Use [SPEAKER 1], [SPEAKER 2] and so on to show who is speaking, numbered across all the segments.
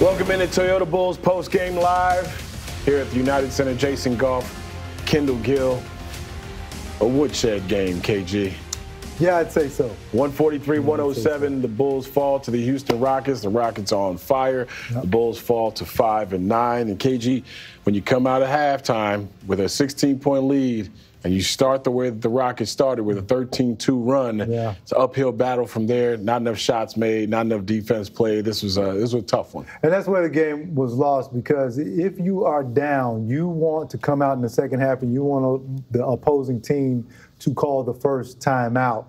[SPEAKER 1] Welcome into Toyota Bulls Postgame Live here at the United Center. Jason Goff, Kendall, Gill. A woodshed game, KG.
[SPEAKER 2] Yeah, I'd say so.
[SPEAKER 1] 143-107. The Bulls fall to the Houston Rockets. The Rockets are on fire. Yep. The Bulls fall to 5-9. And KG, when you come out of halftime with a 16-point lead, and you start the way that the Rockets started with a 13-2 run, It's an uphill battle from there. Not enough shots made, not enough defense played. This was a tough one.
[SPEAKER 2] And that's where the game was lost, because if you are down, you want to come out in the second half and you want the opposing team to call the first timeout.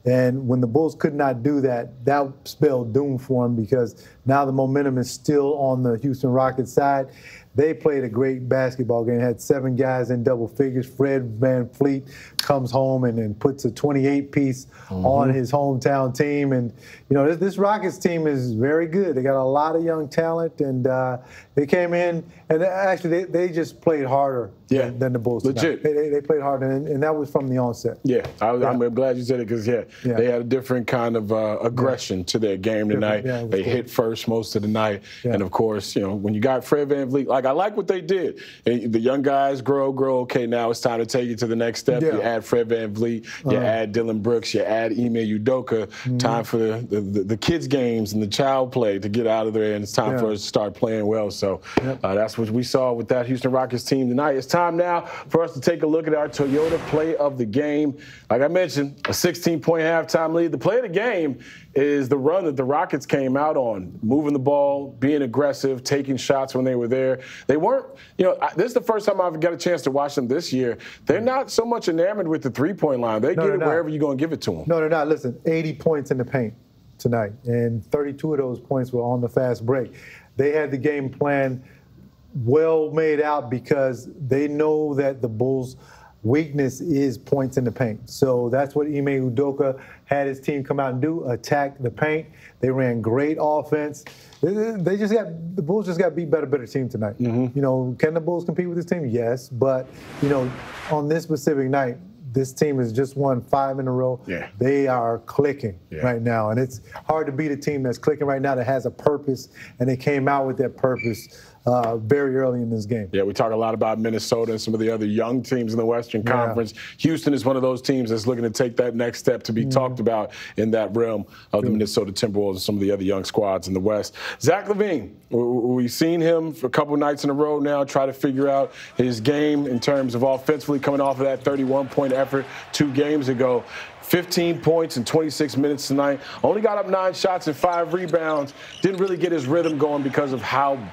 [SPEAKER 2] And when the Bulls could not do that, that spelled doom for them, because now the momentum is still on the Houston Rockets side. They played a great basketball game, had 7 guys in double figures. Fred VanVleet comes home and puts a 28-piece on his hometown team. And, you know, this Rockets team is very good. They got a lot of young talent, and they came in, and actually they just played harder than the Bulls
[SPEAKER 1] Legit.
[SPEAKER 2] They played harder, and that was from the onset.
[SPEAKER 1] I'm glad you said it, because, they had a different kind of aggression to their game tonight. They hit first most of the night. And, of course, you know, when you got Fred VanVleet, I like what they did. And the young guys grow. Okay, now it's time to take it to the next step. You add Fred VanVleet, you add Dylan Brooks, you add Ime Udoka. Time for the kids' games and the child play to get out of there, and it's time for us to start playing well. So that's what we saw with that Houston Rockets team tonight. It's time now for us to take a look at our Toyota play of the game. Like I mentioned, a 16-point halftime lead. The play of the game is the run that the Rockets came out on, moving the ball, being aggressive, taking shots when they were there. They weren't, this is the first time I've got a chance to watch them this year. They're not so much enamored with the three-point line. They get it wherever you're going to give it to them.
[SPEAKER 2] No, they're not. Listen, 80 points in the paint tonight, and 32 of those points were on the fast break. They had the game plan well made out, because they know that the Bulls' weakness is points in the paint. So that's what Ime Udoka had his team come out and do, attack the paint. They ran great offense. The Bulls just got beat by a better team tonight. You know, can the Bulls compete with this team? Yes, but, on this specific night, this team has just won 5 in a row. They are clicking right now, and it's hard to beat a team that's clicking right now, that has a purpose, and they came out with that purpose very early in this game.
[SPEAKER 1] We talk a lot about Minnesota and some of the other young teams in the Western Conference. Houston is one of those teams that's looking to take that next step to be talked about in that realm of the Minnesota Timberwolves and some of the other young squads in the West. Zach LaVine, we've seen him for a couple nights in a row now try to figure out his game in terms of offensively, coming off of that 31-point effort 2 games ago. 15 points in 26 minutes tonight. Only got up 9 shots and 5 rebounds. Didn't really get his rhythm going because of how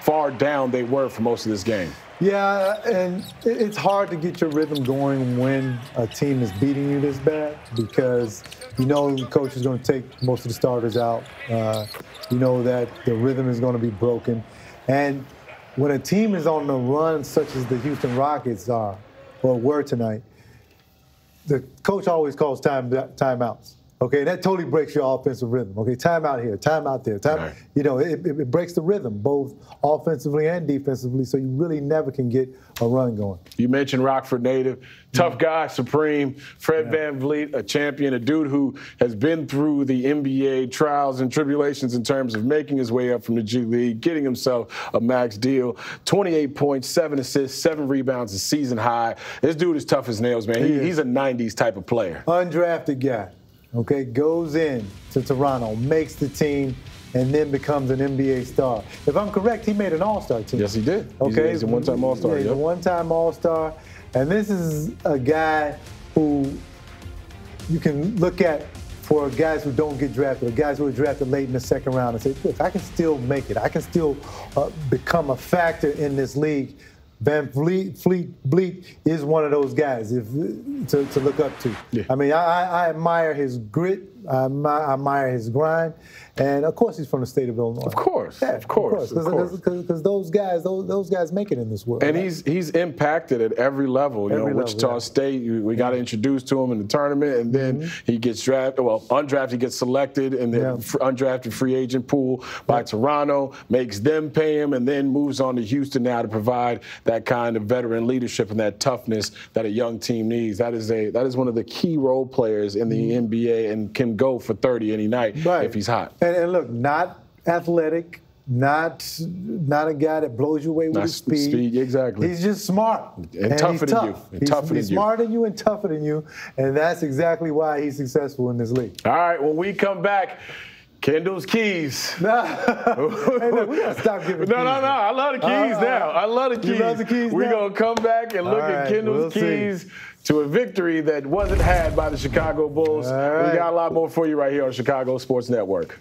[SPEAKER 1] far down they were for most of this game.
[SPEAKER 2] Yeah, and it's hard to get your rhythm going when a team is beating you this bad, because the coach is going to take most of the starters out. You know that the rhythm is going to be broken. And when a team is on the run, such as the Houston Rockets are, or were tonight, the coach always calls timeouts. Okay, that totally breaks your offensive rhythm. Okay, timeout here, timeout there, it breaks the rhythm, both offensively and defensively, so you really never can get a run going.
[SPEAKER 1] You mentioned Rockford native, tough guy, supreme, Fred VanVleet, a champion, a dude who has been through the NBA trials and tribulations in terms of making his way up from the G League, getting himself a max deal, 28 points, 7 assists, 7 rebounds, a season high. This dude is tough as nails, man. He's a 90s type of player.
[SPEAKER 2] Undrafted guy. Okay, goes in to Toronto, makes the team, and then becomes an NBA star. If I'm correct, he made an All-Star team.
[SPEAKER 1] Yes, he did.
[SPEAKER 2] Okay,
[SPEAKER 1] he's a one-time All-Star.
[SPEAKER 2] He's a one-time All-Star, and this is a guy who you can look at for guys who don't get drafted, or guys who are drafted late in the second round, and say, look, I can still make it. I can still become a factor in this league. VanVleet is one of those guys to look up to. I mean, I admire his grit. I admire his grind. And, of course, he's from the state of Illinois.
[SPEAKER 1] Of course.
[SPEAKER 2] Because those guys make it in this world.
[SPEAKER 1] And he's impacted at every level. Wichita State, we got introduced to him in the tournament, and then he gets drafted. Well, undrafted, gets selected in the undrafted free agent pool by Toronto, makes them pay him, and then moves on to Houston now to provide that kind of veteran leadership and that toughness that a young team needs. That is one of the key role players in the NBA, and can go for 30 any night if he's hot.
[SPEAKER 2] And look, not athletic, Not a guy that blows you away with his speed.
[SPEAKER 1] Exactly.
[SPEAKER 2] He's just smart.
[SPEAKER 1] And tougher than you.
[SPEAKER 2] He's smarter than you and tougher than you. And that's exactly why he's successful in this league.
[SPEAKER 1] All right, when we come back, Kendall's keys.
[SPEAKER 2] Hey, look, we got to stop giving keys.
[SPEAKER 1] No. I love the keys now. I love the keys.
[SPEAKER 2] You love the keys
[SPEAKER 1] We're going to come back and look at Kendall's keys to a victory that wasn't had by the Chicago Bulls. We got a lot more for you right here on Chicago Sports Network.